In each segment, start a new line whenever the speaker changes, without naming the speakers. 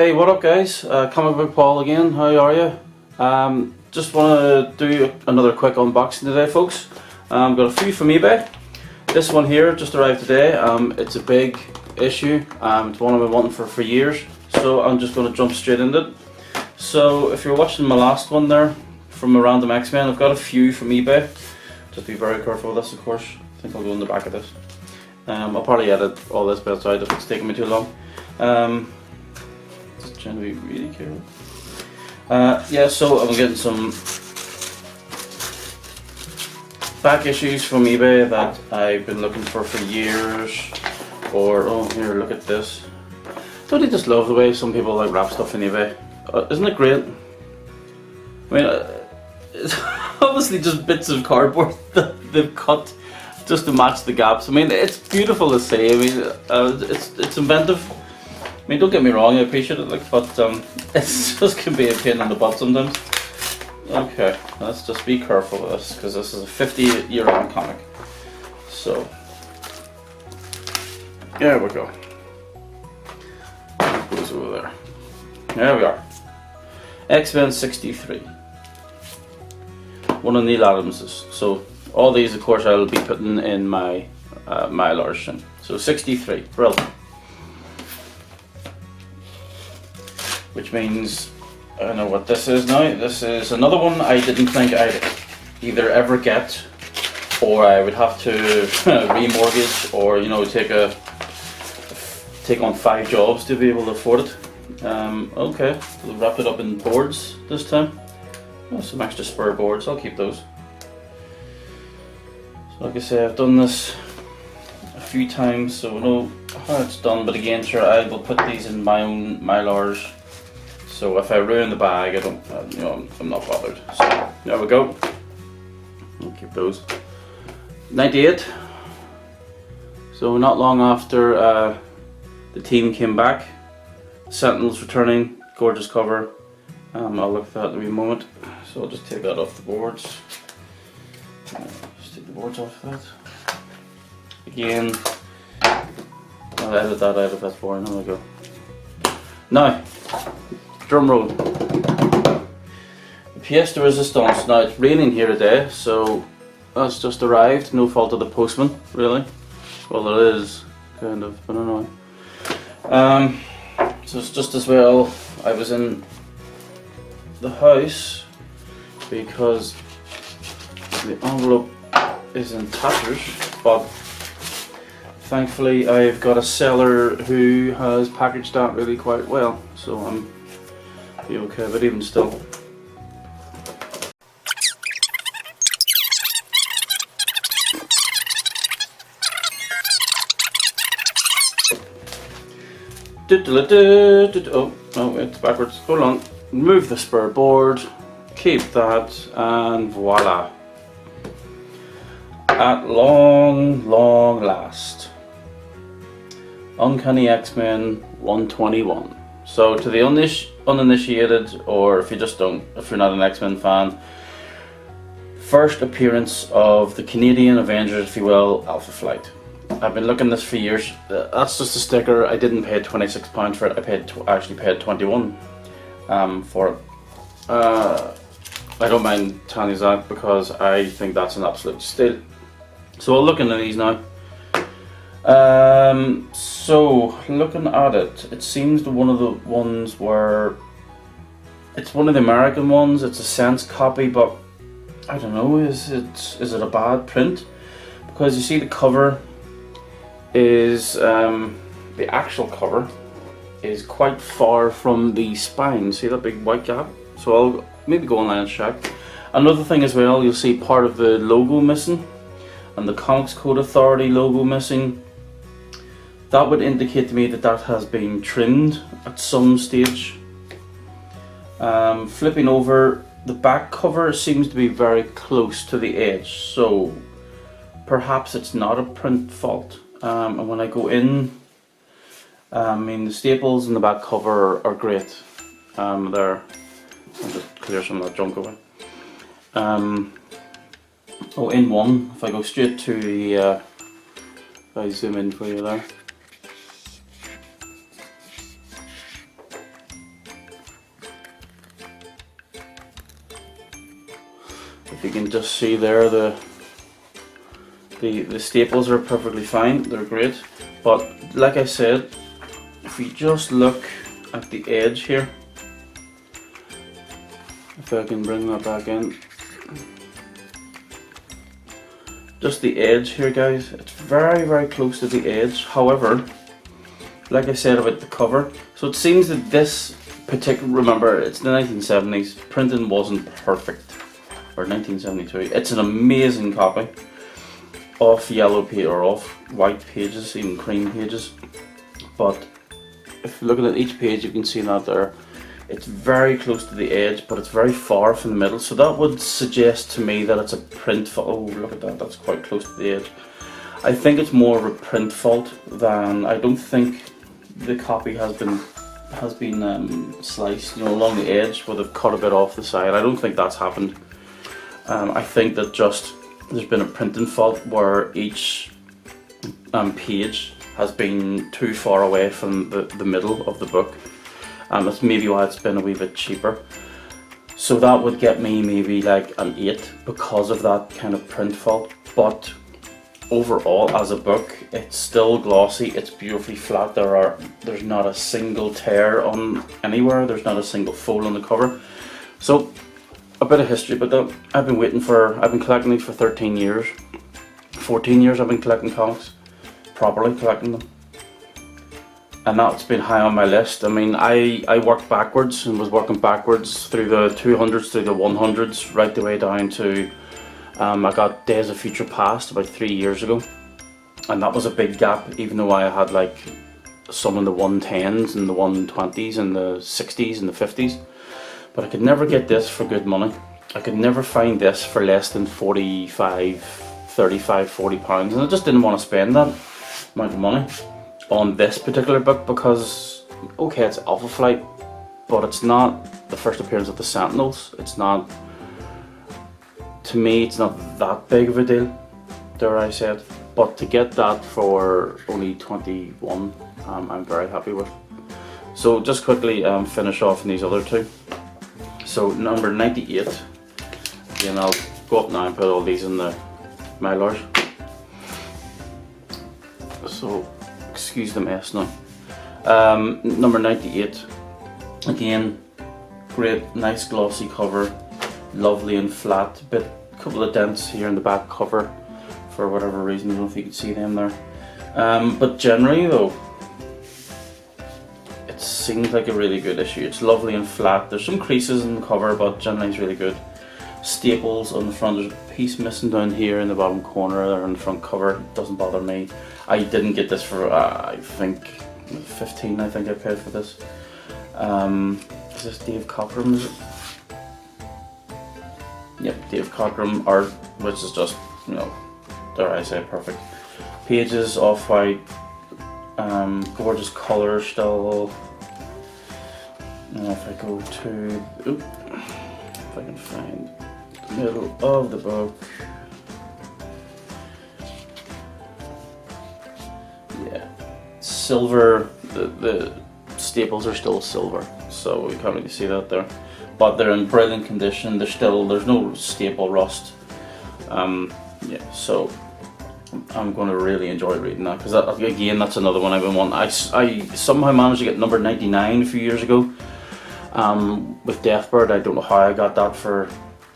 Hey, what up guys? Comic Book Paul again, how are you? Just want to do another quick unboxing today folks. Got a few from eBay. This one here just arrived today. It's a big issue. It's one I've been wanting for years, so I'm just going to jump straight into it. So if you're watching my last one there from a random X-Men, I've got a few from eBay. Just be very careful with this, of course. I think I'll go in the back of this. I'll probably edit all this bits out if it's taking me too long. Just trying to be really careful. Yeah, so I'm getting some back issues from eBay that I've been looking for years. Or, oh here, look at this. Don't you just love the way some people like wrap stuff in eBay? Isn't it great? I mean, it's obviously just bits of cardboard that they've cut just to match the gaps. I mean, it's beautiful to see. I mean, it's inventive. I mean, don't get me wrong, I appreciate it, like, but it just can be a pain in the butt sometimes. Okay, let's just be careful with this, because this is a 50-year-old comic. So, there we go. It goes over there. There we are. X-Men 63. One of Neil Adams's. So, all these, of course, I'll be putting in my large thing. So, 63. Brilliant. Which means, I don't know what this is now. This is another one I didn't think I'd either ever get, or I would have to remortgage, or take on 5 jobs to be able to afford it. Okay, we'll wrap it up in boards this time. Oh, some extra spur boards, I'll keep those. So like I say, I've done this a few times, so I know how it's done, but again, sure, I will put these in my own Mylars. So if I ruin the bag, I'm not bothered. So there we go. I'll keep those. 98. So not long after the team came back, Sentinels returning, gorgeous cover. I'll look at that in a moment. So I'll just take that off the boards. Just take the boards off that. Again, I'll edit that out if that's boring. There we go. Now, drum roll. The pièce de résistance. Now it's raining here today, so that's just arrived. No fault of the postman, really. Well, it is kind of, but I don't know. So it's just as well I was in the house because the envelope is in tatters, but thankfully I've got a seller who has packaged that really quite well, so I'm be okay, but even still. Oh, no, it's backwards. Hold on. Move the spur board. Keep that, and voila. At long last, Uncanny X-Men 121. So to the uninitiated, or if you're not an X-Men fan, first appearance of the Canadian Avengers, if you will, Alpha Flight. I've been looking this for years. That's just a sticker. I didn't pay £26 for it. I actually paid 21 for it. I don't mind telling you that because I think that's an absolute steal. So I'll look into these now. So looking at it, it seems one of the ones where it's one of the American ones. It's a Sense copy, but I don't know. Is it a bad print? Because you see the cover is the actual cover is quite far from the spine. See that big white gap? So I'll maybe go online and check. Another thing as well, you'll see part of the logo missing and the Comics Code Authority logo missing. That would indicate to me that has been trimmed at some stage. Flipping over, the back cover seems to be very close to the edge, so perhaps it's not a print fault. And when I go in, I mean the staples in the back cover are great. There, I'll just clear some of that junk away. Oh, in one, if I go straight to the, if I zoom in for you there. If you can just see there, the staples are perfectly fine, they're great. But like I said, if you just look at the edge here, if I can bring that back in, just the edge here guys, it's very close to the edge. However, like I said about the cover, so it seems that this particular, remember it's the 1970s, printing wasn't perfect, or 1972, it's an amazing copy off yellow page or off white pages, even cream pages. But if you're looking at each page, you can see that there, it's very close to the edge, but it's very far from the middle. So that would suggest to me that it's a print fault. Oh, look at that, that's quite close to the edge. I think it's more of a print fault than, I don't think the copy has been sliced, you know, along the edge where they've cut a bit off the side. I don't think that's happened. I think that just there's been a printing fault where each page has been too far away from the middle of the book. That's maybe why it's been a wee bit cheaper. So that would get me maybe like an 8 because of that kind of print fault. But overall, as a book, it's still glossy, it's beautifully flat. There's not a single tear on anywhere, there's not a single fold on the cover. So a bit of history, but I've been collecting these for 13 years. 14 years I've been collecting comics, properly collecting them. And that's been high on my list. I mean, I worked backwards and was working backwards through the 200s, through the 100s, right the way down to, I got Days of Future Past about 3 years ago. And that was a big gap, even though I had like some in the 110s and the 120s and the 60s and the 50s. But I could never get this for good money. I could never find this for less than 35, 40 pounds. And I just didn't want to spend that amount of money on this particular book because, okay, it's Alpha Flight, but it's not the first appearance of the Sentinels. It's not, to me, it's not that big of a deal, dare I say it. But to get that for only 21, I'm very happy with. So just quickly finish off in these other two. So number 98, again I'll go up now and put all these in the Mylars. So excuse the mess now. Number 98, again, great, nice glossy cover, lovely and flat, couple of dents here in the back cover for whatever reason, I don't know if you can see them there. But generally though, it seems like a really good issue. It's lovely and flat, there's some creases in the cover, but generally it's really good. Staples on the front, there's a piece missing down here in the bottom corner there on the front cover, it doesn't bother me. I didn't get this for, I think, 15 I think I paid for this. Is this Dave Cockrum, is it? Yep, Dave Cockrum art, which is just, you know, dare I say, perfect. Pages, off-white, gorgeous colour still. And if I go to, if I can find the middle of the book. Yeah, silver, the staples are still silver, so you can't really see that there. But they're in brilliant condition, there's no staple rust. Yeah, so I'm going to really enjoy reading that, because again, that's another one I've been wanting. I somehow managed to get number 99 a few years ago with Deathbird. I don't know how I got that for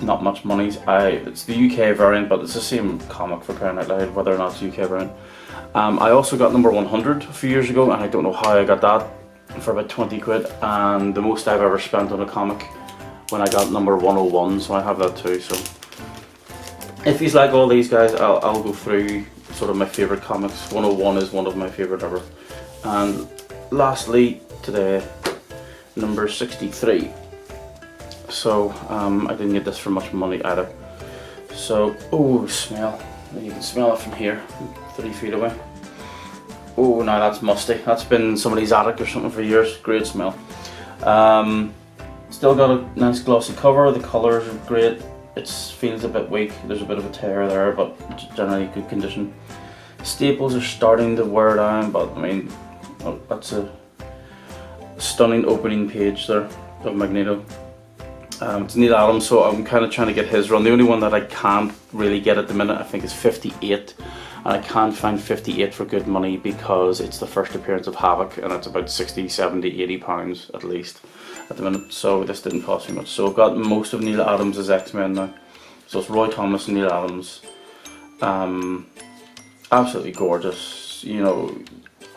not much money. It's the UK variant, but it's the same comic, for crying out loud, whether or not it's UK variant. I also got number 100 a few years ago, and I don't know how I got that for about 20 quid, and the most I've ever spent on a comic when I got number 101, so I have that too. So if you like all these guys, I'll go through sort of my favourite comics. 101 is one of my favourite ever. And lastly today, number 63. So I didn't get this for much money either. So, oh, smell. You can smell it from here, 3 feet away. Oh, now that's musty. That's been somebody's attic or something for years. Great smell. Still got a nice glossy cover. The colours are great. It feels a bit weak. There's a bit of a tear there, but generally good condition. Staples are starting to wear down, but I mean, well, that's a stunning opening page there of Magneto. It's Neil Adams, so I'm kind of trying to get his run. The only one that I can't really get at the minute, I think, is 58. And I can't find 58 for good money because it's the first appearance of Havoc, and it's about 60, 70, 80 pounds at least at the minute. So this didn't cost me much. So I've got most of Neil Adams' X-Men now. So it's Roy Thomas and Neil Adams. Absolutely gorgeous. You know,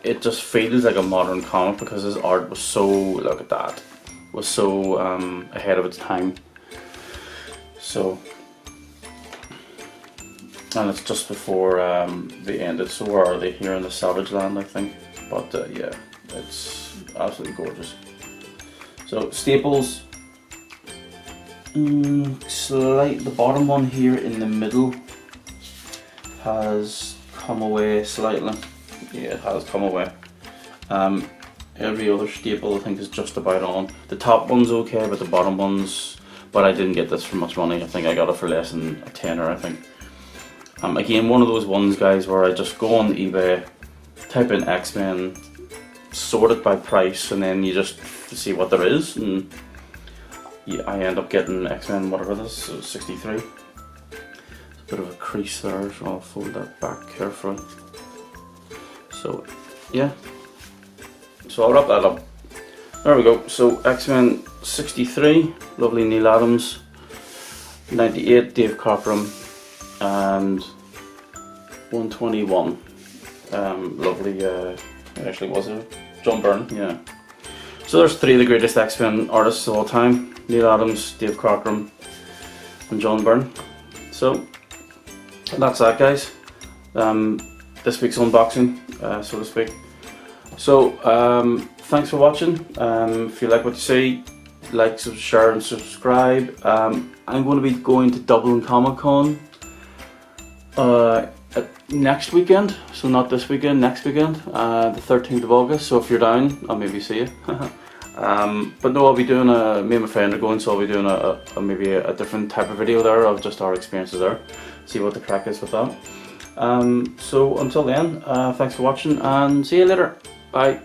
it just feels like a modern comic because his art was so, look at that, was so ahead of its time. So, and it's just before they ended. So where are they? Here in the Savage Land, I think. But yeah, it's absolutely gorgeous. So staples, the bottom one here in the middle has come away slightly. Yeah, it has come away. Every other staple I think is just about on. The top one's okay, but the bottom one's, but I didn't get this for much money. I think I got it for less than a tenner, I think. Again, one of those ones, guys, where I just go on eBay, type in X-Men, sort it by price, and then you just see what there is, and yeah, I end up getting X-Men, whatever this, so 63. There's a bit of a crease there, so I'll fold that back carefully. So, yeah. So I'll wrap that up. There we go. So X-Men 63, lovely Neil Adams. 98, Dave Cockrum. And 121, lovely, actually was it? John Byrne, yeah. So there's three of the greatest X-Men artists of all time. Neil Adams, Dave Cockrum, and John Byrne. So that's that, guys. This week's unboxing, so to speak. So thanks for watching. If you like what you see, like, share and subscribe. I'm going to be going to Dublin Comic Con next weekend, so not this weekend, next weekend, the 13th of August, so if you're down, I'll maybe see you. But no, I'll be doing me and my friend are going, so I'll be doing maybe a different type of video there of just our experiences there, see what the crack is with that. So until then, thanks for watching and see you later, bye.